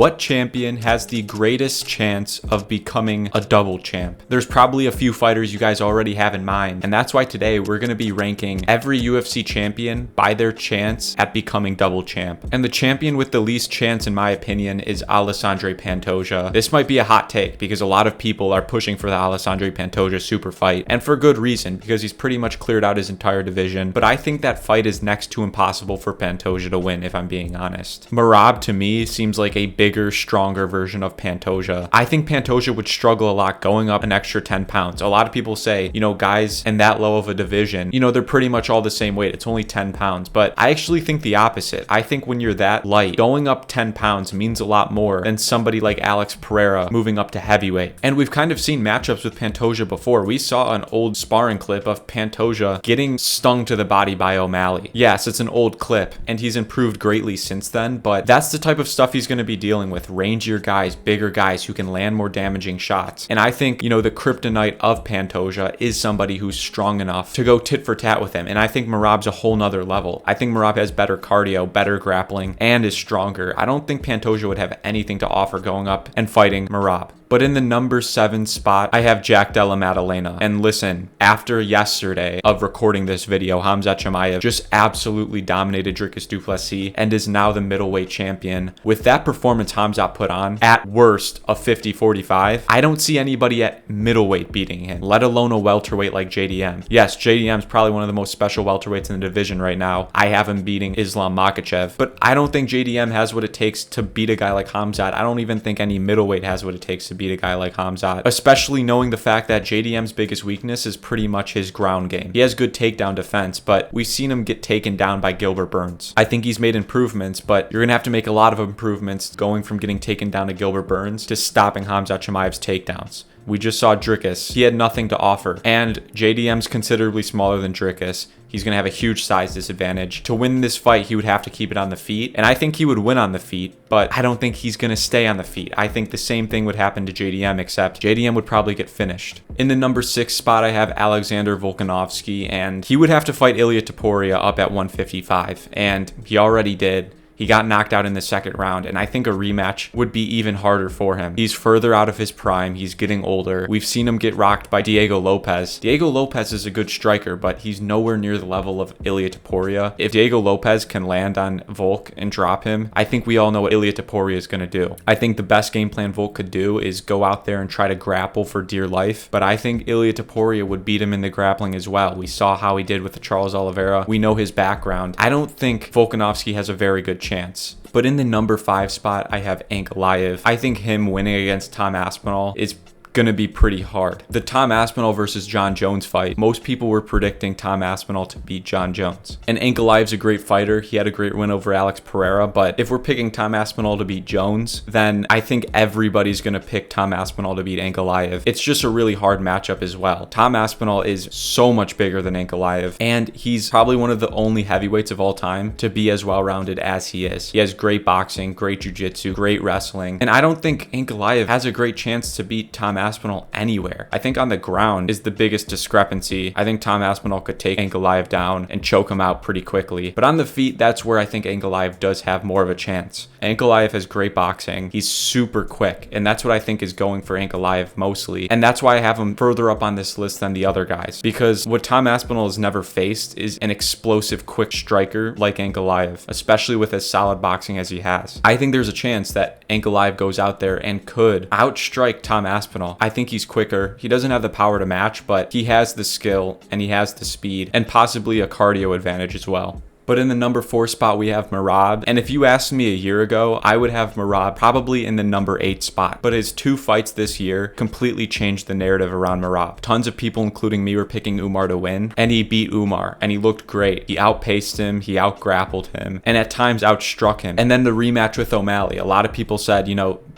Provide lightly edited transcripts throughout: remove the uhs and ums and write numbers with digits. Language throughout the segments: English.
What champion has the greatest chance of becoming a double champ? There's probably a few fighters you guys already have in mind, and that's why today we're going to be ranking every UFC champion by their chance at becoming double champ. And the champion with the least chance, in my opinion, is Alexandre Pantoja. This might be a hot take because a lot of people are pushing for the Alexandre Pantoja super fight, and for good reason, because he's pretty much cleared out his entire division. But I think that fight is next to impossible for Pantoja to win, if I'm being honest. Merab, to me, seems like a bigger, stronger version of Pantoja. I think Pantoja would struggle a lot going up an extra 10 pounds. A lot of people say, guys in that low of a division, they're pretty much all the same weight. It's only 10 pounds. But I actually think the opposite. I think when you're that light, going up 10 pounds means a lot more than somebody like Alex Pereira moving up to heavyweight. And we've kind of seen matchups with Pantoja before. We saw an old sparring clip of Pantoja getting stung to the body by O'Malley. Yes, it's an old clip, and he's improved greatly since then, but that's the type of stuff he's going to be dealing with. Rangier guys, bigger guys who can land more damaging shots. And I think, the kryptonite of Pantoja is somebody who's strong enough to go tit for tat with him. And I think Merab's a whole nother level. I think Merab has better cardio, better grappling, and is stronger. I don't think Pantoja would have anything to offer going up and fighting Merab. But in the number 7 spot, I have Della Maddalena. And listen, after yesterday of recording this video, Khamzat just absolutely dominated Dricus du Plessis and is now the middleweight champion. With that performance Khamzat put on, at worst a 50-45, I don't see anybody at middleweight beating him, let alone a welterweight like JDM. Yes, JDM's probably one of the most special welterweights in the division right now. I have him beating Islam Makhachev, but I don't think JDM has what it takes to beat a guy like Khamzat. I don't even think any middleweight has what it takes to beat a guy like Khamzat, especially knowing the fact that JDM's biggest weakness is pretty much his ground game. He has good takedown defense, but we've seen him get taken down by Gilbert Burns. I think he's made improvements, but you're gonna have to make a lot of improvements going from getting taken down to Gilbert Burns to stopping Khamzat Chimaev's takedowns. We just saw Dricus. He had nothing to offer. And JDM's considerably smaller than Dricus. He's going to have a huge size disadvantage. To win this fight, he would have to keep it on the feet. And I think he would win on the feet, but I don't think he's going to stay on the feet. I think the same thing would happen to JDM, except JDM would probably get finished. In the number 6 spot, I have Alexander Volkanovski, and he would have to fight Ilia Topuria up at 155. And he already did. He got knocked out in the second round, and I think a rematch would be even harder for him. He's further out of his prime. He's getting older. We've seen him get rocked by Diego Lopez. Diego Lopez is a good striker, but he's nowhere near the level of Ilia Topuria. If Diego Lopez can land on Volk and drop him, I think we all know what Ilia Topuria is going to do. I think the best game plan Volk could do is go out there and try to grapple for dear life, but I think Ilia Topuria would beat him in the grappling as well. We saw how he did with the Charles Oliveira. We know his background. I don't think Volkanovski has a very good chance. But in the number 5 spot, I have Ankalaev. I think him winning against Tom Aspinall is going to be pretty hard. The Tom Aspinall versus John Jones fight, most people were predicting Tom Aspinall to beat John Jones. And Ankalaev's a great fighter. He had a great win over Alex Pereira, but if we're picking Tom Aspinall to beat Jones, then I think everybody's going to pick Tom Aspinall to beat Ankalaev. It's just a really hard matchup as well. Tom Aspinall is so much bigger than Ankalaev, and he's probably one of the only heavyweights of all time to be as well-rounded as he is. He has great boxing, great jiu-jitsu, great wrestling, and I don't think Ankalaev has a great chance to beat Tom Aspinall anywhere. I think on the ground is the biggest discrepancy. I think Tom Aspinall could take Ankalaev down and choke him out pretty quickly. But on the feet, that's where I think Ankalaev does have more of a chance. Ankalaev has great boxing. He's super quick, and that's what I think is going for Ankalaev mostly. And that's why I have him further up on this list than the other guys. Because what Tom Aspinall has never faced is an explosive, quick striker like Ankalaev, especially with as solid boxing as he has. I think there's a chance that Ankalaev goes out there and could outstrike Tom Aspinall. I think he's quicker. He doesn't have the power to match, but he has the skill and he has the speed and possibly a cardio advantage as well. But in the number 4 spot, we have Merab. And if you asked me a year ago, I would have Merab probably in the number 8 spot. But his 2 fights this year completely changed the narrative around Merab. Tons of people, including me, were picking Umar to win. And he beat Umar. And he looked great. He outpaced him. He outgrappled him. And at times outstruck him. And then the rematch with O'Malley. A lot of people said,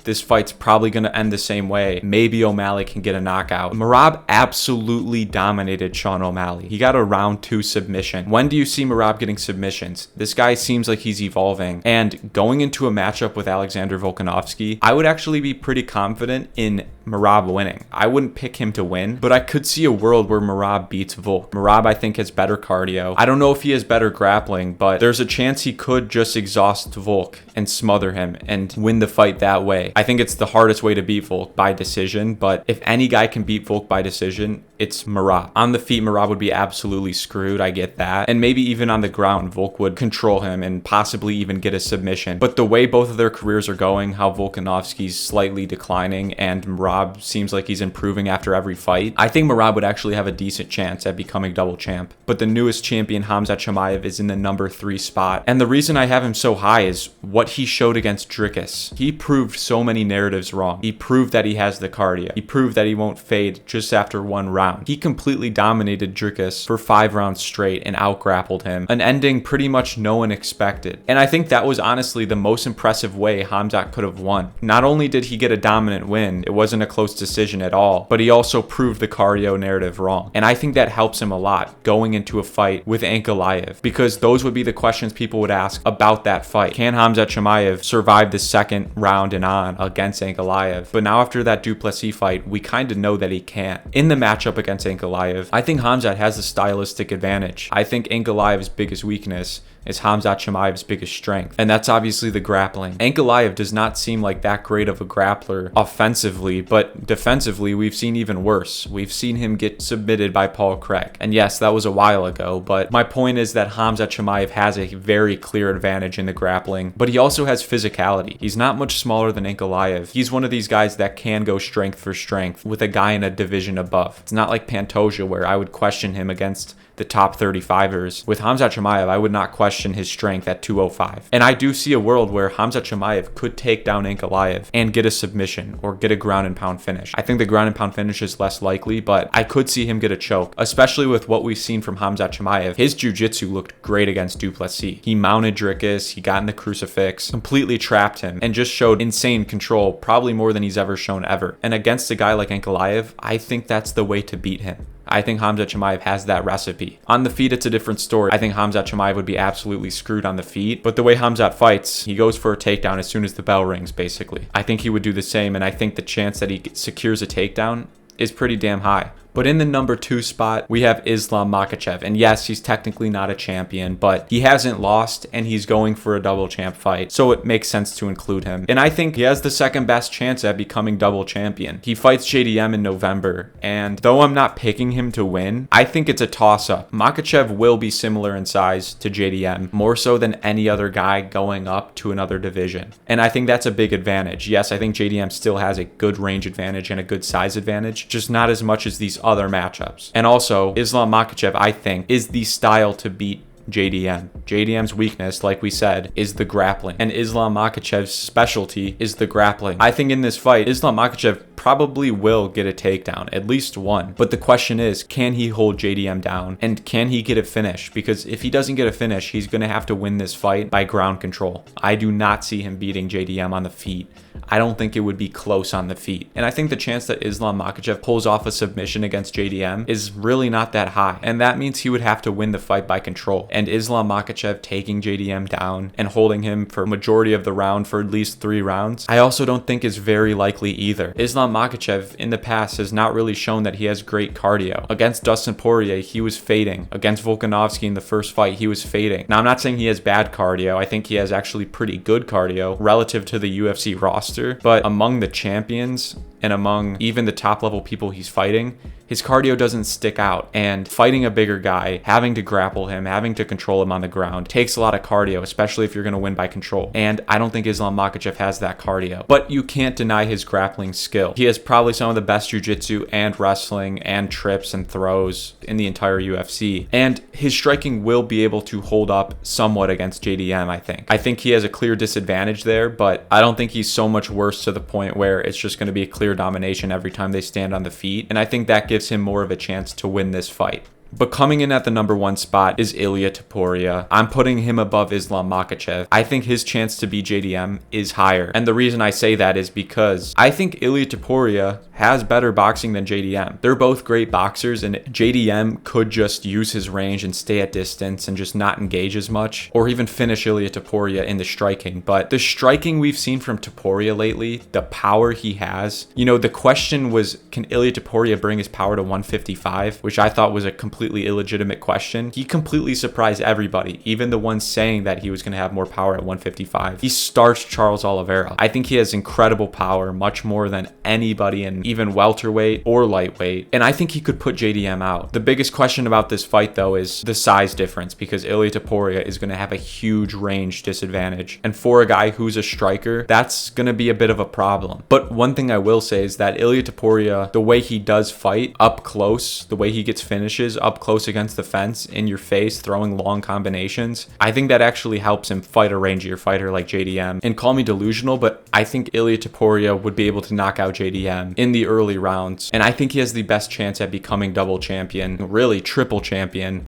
this fight's probably going to end the same way. Maybe O'Malley can get a knockout. Merab absolutely dominated Sean O'Malley. He got a round 2 submission. When do you see Merab getting submissions? This guy seems like he's evolving. And going into a matchup with Alexander Volkanovski, I would actually be pretty confident in Merab winning. I wouldn't pick him to win, but I could see a world where Merab beats Volk. Merab, I think, has better cardio. I don't know if he has better grappling, but there's a chance he could just exhaust Volk and smother him and win the fight that way. I think it's the hardest way to beat Volk, by decision, but if any guy can beat Volk by decision, it's Merab. On the feet, Merab would be absolutely screwed. I get that. And maybe even on the ground, Volk would control him and possibly even get a submission. But the way both of their careers are going, how Volkanovski's slightly declining and Merab seems like he's improving after every fight, I think Merab would actually have a decent chance at becoming double champ. But the newest champion, Khamzat Chimaev, is in the number 3 spot. And the reason I have him so high is what he showed against Dricus. He proved so many narratives wrong. He proved that he has the cardio. He proved that he won't fade just after 1 round. He completely dominated Dricus for 5 rounds straight and out-grappled him, an ending pretty much no one expected. And I think that was honestly the most impressive way Khamzat could have won. Not only did he get a dominant win, it wasn't a close decision at all, but he also proved the cardio narrative wrong. And I think that helps him a lot going into a fight with Ankalaev, because those would be the questions people would ask about that fight. Can Khamzat Chimaev survive the 2nd round and on against Ankalaev? But now after that Duplessis fight, we kind of know that he can't. In the matchup against Ankalaev, I think Khamzat has the stylistic advantage. I think Ankalaev's biggest weakness is Khamzat Chimaev's biggest strength, and that's obviously the grappling. Ankalaev does not seem like that great of a grappler offensively, but defensively we've seen even worse. We've seen him get submitted by Paul Craig, and yes, that was a while ago, but my point is that Khamzat Chimaev has a very clear advantage in the grappling, but he also has physicality. He's not much smaller than Ankalaev. He's one of these guys that can go strength for strength with a guy in a division above. It's not like Pantoja, where I would question him against the top 35ers. With Khamzat Chimaev, I would not question his strength at 205. And I do see a world where Khamzat Chimaev could take down Ankalaev and get a submission or get a ground and pound finish. I think the ground and pound finish is less likely, but I could see him get a choke, especially with what we've seen from Khamzat Chimaev. His jiu-jitsu looked great against Duplessis. He mounted Dricus, he got in the crucifix, completely trapped him, and just showed insane control, probably more than he's ever shown ever. And against a guy like Ankalaev, I think that's the way to beat him. I think Khamzat Chimaev has that recipe. On the feet, it's a different story. I think Khamzat Chimaev would be absolutely screwed on the feet, but the way Khamzat fights, he goes for a takedown as soon as the bell rings, basically. I think he would do the same, and I think the chance that he secures a takedown is pretty damn high. But in the number 2 spot, we have Islam Makhachev. And yes, he's technically not a champion, but he hasn't lost and he's going for a double champ fight. So it makes sense to include him. And I think he has the 2nd best chance at becoming double champion. He fights JDM in November. And though I'm not picking him to win, I think it's a toss-up. Makhachev will be similar in size to JDM, more so than any other guy going up to another division. And I think that's a big advantage. Yes, I think JDM still has a good range advantage and a good size advantage, just not as much as these other matchups. And also, Islam Makhachev, I think, is the style to beat JDM. JDM's weakness, like we said, is the grappling, and Islam Makhachev's specialty is the grappling. I think in this fight, Islam Makhachev probably will get a takedown, at least one. But the question is, can he hold JDM down, and can he get a finish? Because if he doesn't get a finish, he's going to have to win this fight by ground control. I do not see him beating JDM on the feet. I don't think it would be close on the feet. And I think the chance that Islam Makhachev pulls off a submission against JDM is really not that high. And that means he would have to win the fight by control. And Islam Makhachev taking JDM down and holding him for majority of the round for at least 3 rounds, I also don't think is very likely either. Islam Makhachev in the past has not really shown that he has great cardio. Against Dustin Poirier, he was fading. Against Volkanovski in the first fight, he was fading. Now, I'm not saying he has bad cardio. I think he has actually pretty good cardio relative to the UFC roster. But among the champions and among even the top level people he's fighting, his cardio doesn't stick out. And fighting a bigger guy, having to grapple him, having to control him on the ground takes a lot of cardio, especially if you're going to win by control. And I don't think Islam Makhachev has that cardio. But you can't deny his grappling skill. He has probably some of the best jiu-jitsu and wrestling and trips and throws in the entire UFC. And his striking will be able to hold up somewhat against JDM, I think. I think he has a clear disadvantage there, but I don't think he's so much worse to the point where it's just going to be a clear domination every time they stand on the feet. And I think that gives him more of a chance to win this fight. But coming in at the number 1 spot is Ilia Topuria. I'm putting him above Islam Makhachev. I think his chance to beat JDM is higher. And the reason I say that is because I think Ilia Topuria has better boxing than JDM. They're both great boxers, and JDM could just use his range and stay at distance and just not engage as much, or even finish Ilia Topuria in the striking. But the striking we've seen from Topuria lately, the power he has, you know, the question was, can Ilia Topuria bring his power to 155, which I thought was a completely illegitimate question. He completely surprised everybody, even the ones saying that he was going to have more power at 155. He starched Charles Oliveira. I think he has incredible power, much more than anybody in even welterweight or lightweight, and I think he could put JDM out. The biggest question about this fight, though, is the size difference, because Ilia Topuria is going to have a huge range disadvantage, and for a guy who's a striker, that's going to be a bit of a problem. But one thing I will say is that Ilia Topuria, the way he does fight up close, the way he gets finishes up close against the fence, in your face, throwing long combinations, I think that actually helps him fight a rangier fighter like JDM. And call me delusional, but I think Ilia Topuria would be able to knock out JDM in the early rounds, and I think he has the best chance at becoming double champion, really triple champion,